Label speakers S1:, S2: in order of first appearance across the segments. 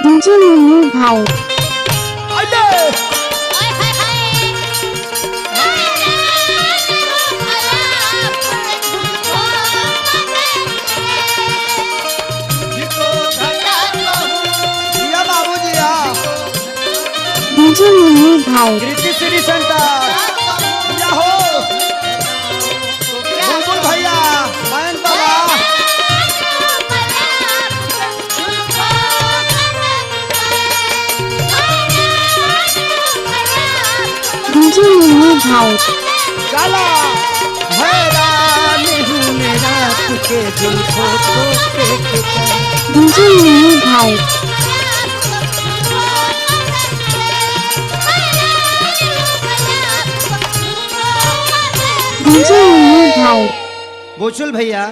S1: DJ Munnu भाई DJ Munnu भाई
S2: Kriti city centre बुलबुल भैया मयन बाबा
S1: डीजे मुन्नू भाई
S2: काला हैरान हूँ मेरा तुके दिल को
S1: डीजे मुन्नू भाई डीजे मुन्नू भाई
S2: बुचुल भैया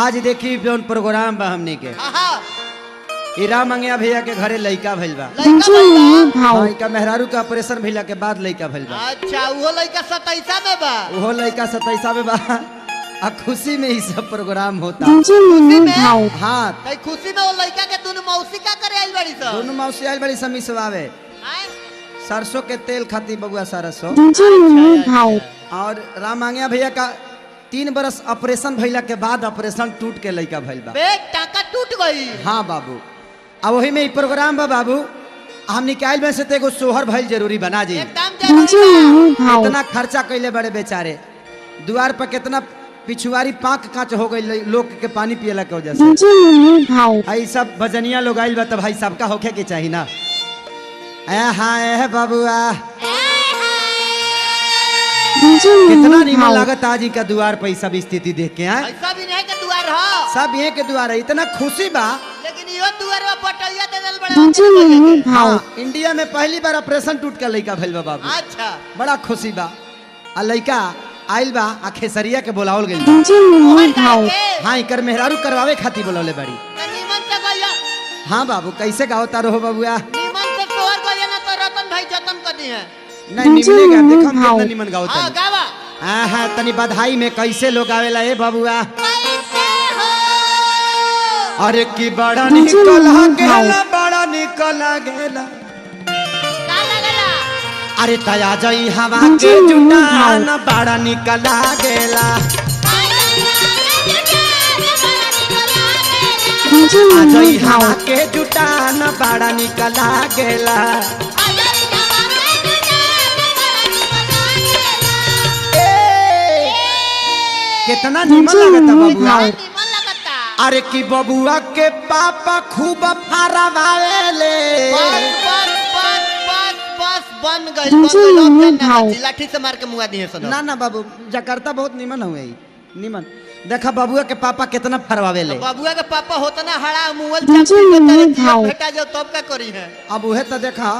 S2: आज देखी जौन प्रोग्राम बा हमनी के हीरा मंगिया भैया के घरे लइका भइल बा।
S1: डीजे मुन्नू
S2: हाँ,
S1: भाई
S2: इनका मेहरारू का ऑपरेशन भइला के बाद लइका भइल बा।
S3: अच्छा वो लड़का 27 में बा।
S2: वो लइका 27 में बा आ खुशी में ही सब प्रोग्राम होता।
S1: डीजे मुन्नू भाई
S2: हाँ
S3: तई खुशी में वो लड़का के दोनों मौसी का करे आइल बड़ी सब।
S2: दोनों मौसी आइल बड़ी समी सवावे
S3: आय?
S2: सरसों के तेल खाती बबुआ सरसों
S1: डीजे मुन्नू भाई
S2: और राम मांगिया भैया का 3 बरस ऑपरेशन भइला के बाद ऑपरेशन टूट के लइका भइल बा।
S3: बे टाका टूट गई।
S2: हाँ बाबू अब वही में ई प्रोग्राम बा बाबू हम निकाल में से ते एगो सोहर भइल जरूरी बना जी।
S3: एकदम
S1: डीजे
S3: जरूरी
S1: मुन्नू भाई
S2: इतना खर्चा कैले बड़े बेचारे द्वार पर कितना पिछुआरी पाक कांच हो गई लोग के पानी पियला के वजह से।
S1: डीजे मुन्नू भाई
S2: भाई सब भजनिया लोग आइल बा तो भाई सबका होखे के चाहिए ना। हाय बबुआ
S1: डीजे
S2: कितना
S1: मुन्नू
S2: नीमन
S1: भाई
S2: लागत आज का द्वार पर ई सब स्थिति देख के आए
S3: ऐसा भी नहीं के दुआर हो।
S2: सब ये के द्वार है इतना खुशी बा।
S3: लेकिन यो दुआर में पटैया दे देल बड़ा।
S1: डीजे मुन्नू भाई
S2: हाँ इंडिया में पहली बार ऑपरेशन टूट के लइका भइल बा बाबू
S3: अच्छा
S2: बड़ा खुशी बा। आ लइका आइल बा आ खेसरिया के बोलावल गइल बा।
S1: डीजे मुन्नू भाई
S2: हाँ इकर मेहरारू करवावे खातिर बोलौले बड़ी।
S3: नीमन से गया
S2: हाँ बाबू कैसे गावता रहो बबुआ
S3: नीमन से तोहर गया ना तो रतन भाई जतन कर दी है।
S2: नहीं निमने गा देखो हम
S1: हाँ।
S2: कितना निमन गावता
S3: हां गावा
S2: हाँ हाँ तनी बधाई में कैसे लोग आवेला ए बबुआ।
S3: कैसे हो
S2: अरे की बड़ा
S1: डीजे
S2: निकल
S1: मुन्नू
S2: गेला बड़ा निकल गेला
S3: का लगला
S2: अरे तया जई हवा
S1: डीजे
S2: के
S1: मुन्नू
S2: जुटान बड़ा निकल गेला
S1: डीजे
S2: आ
S1: मुन्नू
S2: जई हवा
S1: भाई
S2: के जुटान बड़ा निकल गेला। कितना निमन
S1: डीजे
S2: लगता
S1: मुन्नू
S2: बबुआ।
S1: भाई
S3: नीमन लगता।
S2: अरे की बबुआ के पापा खूब फरवावेले
S3: बस बस बस बस बस बन गई
S1: डीजे मुन्नू भाई
S3: लाठी से मार के मुआ दिए सदा।
S2: ना ना बाबू जकार्ता बहुत निमन हुए निमन देखा बबुआ के पापा कितना फरवावेले।
S3: बाबुआ के पापा होता ना हड़ा मुअल
S1: डीजे मुन्नू भाई
S3: भेटा जो तब का करी है।
S2: अब उहे तो देखा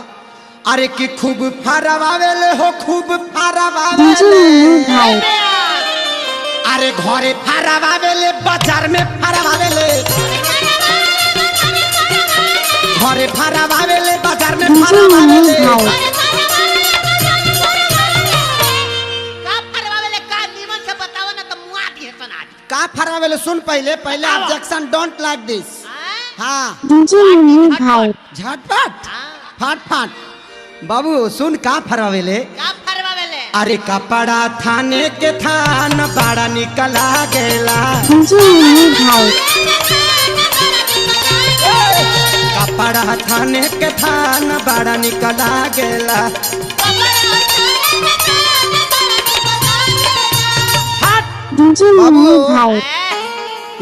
S2: अरे की खूब फरवावेले हो खूब
S1: डीजे
S2: फरवावेले
S1: मुन्नू भाई
S2: अरे घरे फरवावेले बाजार में फरवावेले घरे फरवावेले बाजार में
S1: डीजे मुन्नू
S2: फरवावेले
S1: भाई
S3: का फरवावेले का नीमन से बताओ ना तो मुआ दिए सना।
S2: का फरवावेले सुन पहले पहले ऑब्जेक्शन डोंट लाइक दिस। हाँ
S1: डीजे मुन्नू भाई
S2: झटपट
S3: हां
S2: फाट फाट बाबू सुन का फरवावेले
S3: का फरवावेले
S2: अरे कपड़ा थाने के थान बड़ा निकला गेला
S1: डीजे मुन्नू भाई
S2: कपड़ा थाने के थान बड़ा निकला गेला।
S1: डीजे मुन्नू भाई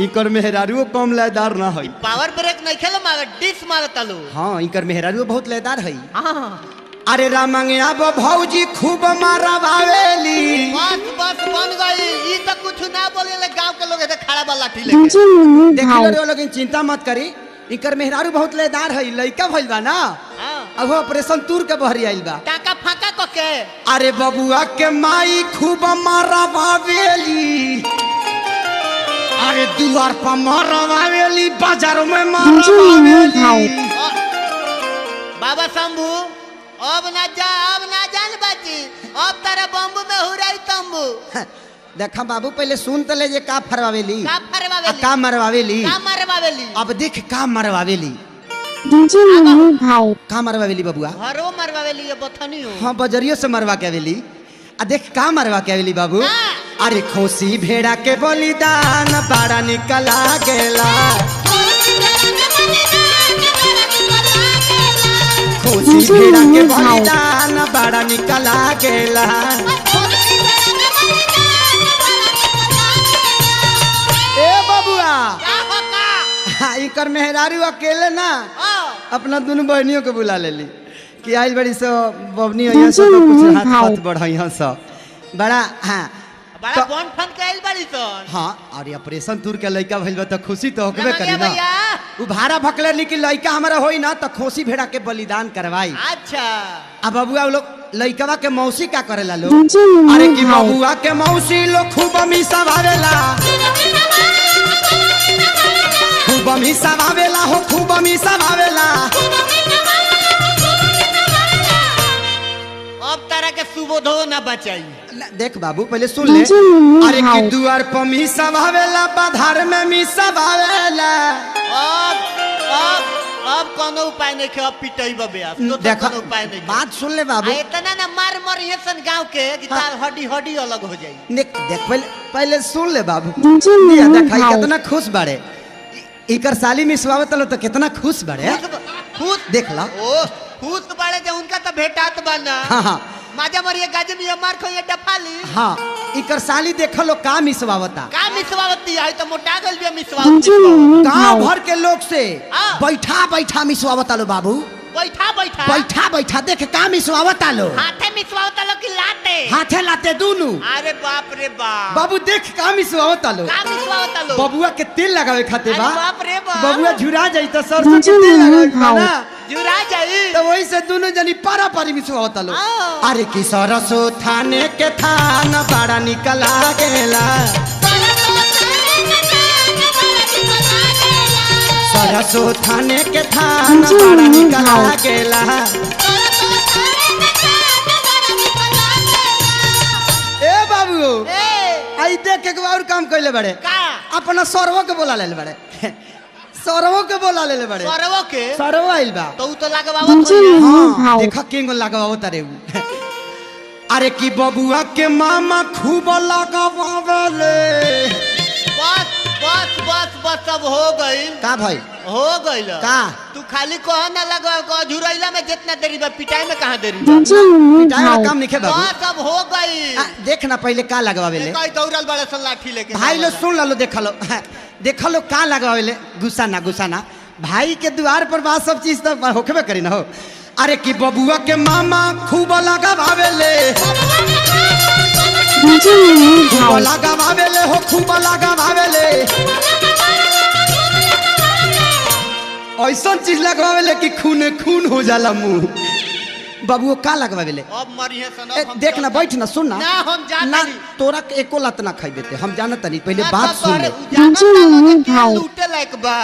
S2: इकर मेहरारू कम लयदार ना है।
S3: पावर ब्रेक नहीं खेलो मार डिस मारता लो।
S2: हाँ इकर मेहरारू बहुत लयदार है।
S3: हां
S2: अरे रामंगिया बो भौजी खूब मारवावेली
S3: बस बस बन गई ई तो कुछ ना बोले गांव के लोग इधर खड़ा बा लाठी लेके।
S1: डीजे मुन्नू
S2: देख
S1: भाई
S2: लो लेकिन चिंता मत करी इकर मेहरारू बहुत लयदार है लइका भइल बा ना
S3: हां
S2: अब ऑपरेशन तूर के बहरी आइल बा।
S3: टाका फाका क के
S2: अरे बबुआ के माई खूब मारवावेली अरे दुआर पर मारवावेली बाजार में
S1: डीजे मुन्नू भाई
S2: मारवावेली।
S3: बाबा शंभू अब ना जान बाजी अब तारा बम्बू में हुराई तंबू।
S2: देखा बाबू पहले सुन तो ले जे का फरवावेली
S3: का
S2: आ
S3: फरवावेली
S2: का मरवावेली
S3: का मरवावेली
S2: अब देख का मरवावेली
S1: डीजे मुन्नू भाई
S2: का मरवा वेली बबुआ
S3: घरो मरवावे लिए बथनी हो।
S2: हाँ बजरियो से मरवा के वेली आ देख का मरवा के वेली बाबू अरे खोसी भेड़ा के बलिदान बड़ा निकला गेला खोसी भेड़ा के बलिदान बड़ा निकला गेला ए बबुआ
S3: क्या होगा?
S2: हाँ, इकर मेहरारू अकेले ना अपना दोनों बहनियों को बुला लेली कि आइल बड़ी सो बबनी यहाँ से तो कुछ हाथ हाथ बढ़ाई सो बड़ा हाँ
S3: बड़ा बॉन्ड फन के आइल बड़ी तो।
S2: हाँ और ऑपरेशन दूर के लड़का भइल बा तो खुशी तो होकबे
S3: रमंगिया
S2: करी ना
S3: भैया।
S2: उ भाड़ा भकले नी कि लड़का हमारा होई ना तो खोसी भेड़ा के बलिदान करवाई
S3: अच्छा
S2: अब बबुआ लोग लड़कवा के मौसी का करेला लोग
S1: डीजे मुन्नू
S2: अरे कि
S1: भाई
S2: बबुआ के मौसी लोग खूब मिसा भावेला खूब मिसा भावेला हो खूब मिसा भावेला
S3: अब तरह के सुबोधो न बचाई।
S2: देख बाबू पहले सुन ले
S1: डीजे मुन्नू
S2: अरे कि
S1: भाई
S2: दुआर पर मिसा भावेला बाधार में मिसा भावेला
S3: अब कोनो उपाय नहीं के अब पिटई बबे अब तो
S2: देखो
S3: कोनो उपाय नहीं
S2: बात सुन ले बाबू
S3: इतना ना मार मर ये सन गांव के कि तार हड्डी हड्डी अलग हो जाई।
S2: देख देख पहले सुन ले बाबू
S1: डीजे
S2: दिया
S1: मुन्नू
S2: देखा
S1: भाई
S2: कितना खुश बाड़े इकर साली मिसवावत लो तो कितना खुश बाड़े
S3: खुश
S2: देख ला
S3: ओ खुश बाड़े जे उनका तो भेटात बना
S2: हाँ हाँ
S3: माजा मरिए गाजे में मार खो ये डफाली
S2: हाँ इकर साली देख लो का मिसवावता
S3: का मिसवावती आई तो मोटा गल भी
S1: डीजे
S3: मिसवावती
S1: मुन्नू
S2: गांव
S1: भाई
S2: भर के लोग से
S3: हाँ।
S2: बैठा बैठा मिसवावता लो बाबू
S3: बैठा बैठा
S2: बैठा बैठा देख का मिसवावता लो
S3: हाथे मिसवावता लो कि लाते
S2: हाथे लाते दोनों
S3: अरे बाप रे बाप
S2: बाबू देख का मिसवावता लो
S3: का मिसवावता लो
S2: बबुआ के तेल लगावे खाते
S3: अरे
S2: बा
S3: बाप रे बाप
S2: बबुआ झुरा जाई तो सरसों के
S1: डीजे
S2: तेल
S1: मुन्नू
S2: लगावे बा
S1: भाई
S2: ना
S3: जुरा जाई
S2: तो वही से दोनों जनी पारा पारी मिसवावता लो
S3: हाँ।
S2: अरे कि सरसो थाने के थान बड़ा निकला गेला सरसो थाने के थान बड़ा निकला गेला ए बाबू
S3: ए
S2: आई देख एक और काम कइले बड़े
S3: का
S2: अपना सरवो के बोला ले बड़े सरवो के बोला ले बड़े
S3: सरवो के
S2: सरवो आइल बा
S3: तो उ तो लगवावत
S1: डीजे
S3: होइए।
S1: मुन्नू
S2: हाँ
S1: भाई
S2: देखा किंग लगावा तारे उ अरे कि बबुआ के मामा खूब लगावाले
S3: बस बस बस बस अब हो गई
S2: का भाई
S3: हो गईल
S2: का
S3: तू खाली कह ना लगवा को झुरैला में जितना देरी बा पिटाई में कहां देरी बा
S1: डीजे मुन्नू
S2: पिटाई वाला
S1: भाई
S2: काम नहीं बाबू
S3: बस अब हो गई
S2: देख ना पहले का लगवावे ले
S3: कई दौड़ल बड़े सन लाठी लेके
S2: भाई लो सुन लो देख लो देख लो का लगवावे ले गुस्सा ना भाई के द्वार पर बात सब चीज तो होखबे करी ना हो अरे कि बबुआ के मामा खूब लगावे ले
S1: डीजे मुन्नू
S2: खूब
S1: भाई
S2: लगावे ले हो खूब लगावे ले ऐसा चीज लगवावे ले कि खून खून हो जाला मुंह बाबू का लगवावे ले
S3: अब मरिए सन
S2: ए, देख ना बैठ ना सुन ना
S3: ना हम जान
S2: ना
S3: नहीं
S2: तोरा के एको लात ना खाई देते हम जानत नहीं पहले बात सुन ले
S1: डीजे मुन्नू भाई
S3: लूटे लायक बा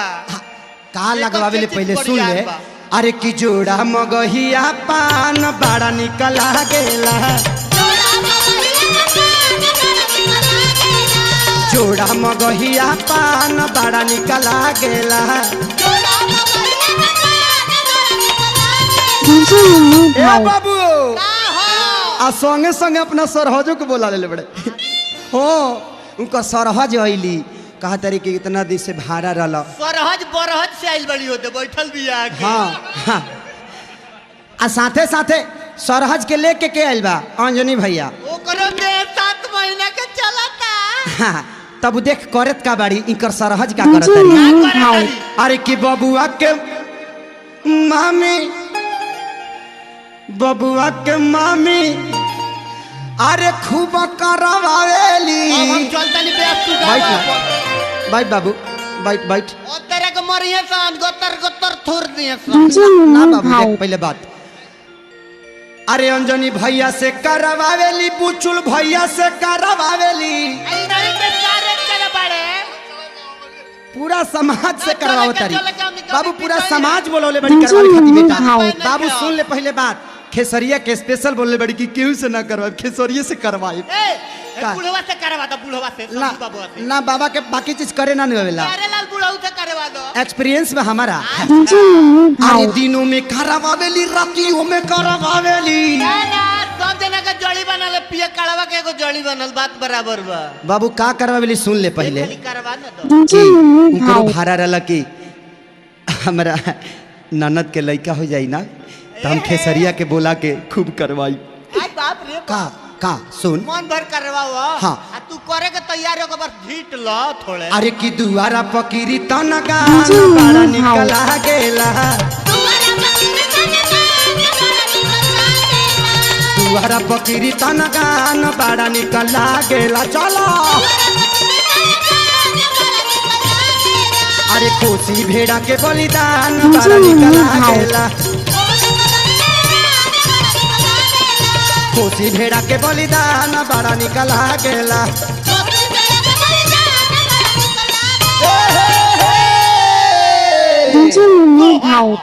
S2: का लगवावे ले
S3: चीज
S2: पहले
S3: बड़ी
S2: सुन ले
S3: याद बा।
S2: अरे कि जोड़ा मगहिया पान बड़ा निकला गेला जोड़ा मगहिया पान बड़ा निकला गेला
S1: डीजे मुन्नू
S2: ए
S1: भाई
S2: बाबू
S3: का हो
S2: आ संगे संगे अपना सरहजो को बोला ले बड़े हो उनका सरहज अइली कहा तरी कि इतना दिन से भाड़ा रहल
S3: सरहज बरहज से आइल बड़ी होते बैठल भी आके
S2: हाँ हाँ आ साथे साथे सरहज के लेके के आइल बा अंजनी भैया
S3: ओकरो देह 7 महीना के चलता
S2: हाँ तब देख करत का बाड़ी इनकर सरहज का करत
S1: डीजे
S2: तारी
S1: मुन्नू
S3: का
S1: भाई
S2: अरे कि बबुआ के मामी बबुआ के मामी अरे खूब करवावेली
S3: अब हम चलता नहीं बेस तू
S2: बैठ
S3: गावा
S2: ना बैठ बाबू बैठ बैठ
S3: और तेरे को मरिए सन गतर गतर थोर दिए सन
S1: डीजे
S2: ना
S1: मुन्नू
S2: बाबू
S1: भाई
S2: देख पहले बात अरे अंजनी भैया से करवावेली बुचुल भैया से करवावेली
S3: आई नहीं के सारे चले बड़े
S2: पूरा समाज से
S3: चले
S2: करवाओ
S3: के,
S2: तारी
S3: चले के, हम निकल
S2: बाबू
S3: के
S2: पूरा
S3: पिटाई
S2: समाज
S3: है।
S2: बोलौले बड़ी
S1: डीजे
S2: करवावे खाती
S1: मुन्नू
S2: बेटा
S1: भाई
S2: बाबू सुन ले पहले बात खेसरिया के स्पेशल बोलले बड़ी कि केहू से ना करवाए खेसरिये से करवाए
S3: ए
S2: का?
S3: बुढ़वा से करवा दो, बुढ़वा से
S2: ना
S3: शंभू बाबू से।
S2: ना बाबा के बाकी चीज करे ना नहीं होवेला।
S3: अरे लाल बुढ़ऊ से करवा दो।
S2: एक्सपीरियंस में हमारा
S1: डीजे मुन्नू
S2: अरे
S1: भाई
S2: दिनों में करवावेली रातियों में करवावेली।
S3: ना ना सब जना का जोड़ी बनल, पिया कड़वा के एगो जोड़ी बनल, बात बराबर बा।
S2: बाबू का करवावेली सुन ले पहले
S3: खाली करवा ना दो।
S1: डीजे मुन्नू
S2: उनको
S1: भाई
S2: भाड़ा रहला कि हमरा ननद के लड़का हो जाई ना तो हम खेसरिया के बोला के खूब करवाई।
S3: आई बाप रे
S2: का सुन
S3: मन भर करवाओ।
S2: हाँ।
S3: आ तू करे के तैयार हो के बस झीट लो थोड़े।
S2: अरे की दुआरा पकीरी तनका
S1: जी,
S2: बड़ा
S1: हाँ।
S2: निकला गेला। दुआरा पकीरी तनका बड़ा निकला गेला। चलो अरे कोसी भेड़ा के बलिदान बड़ा निकला गेला। कोसी भेड़ा के बलिदान बड़ा निकला गेला।
S1: डीजे मुन्नू भाई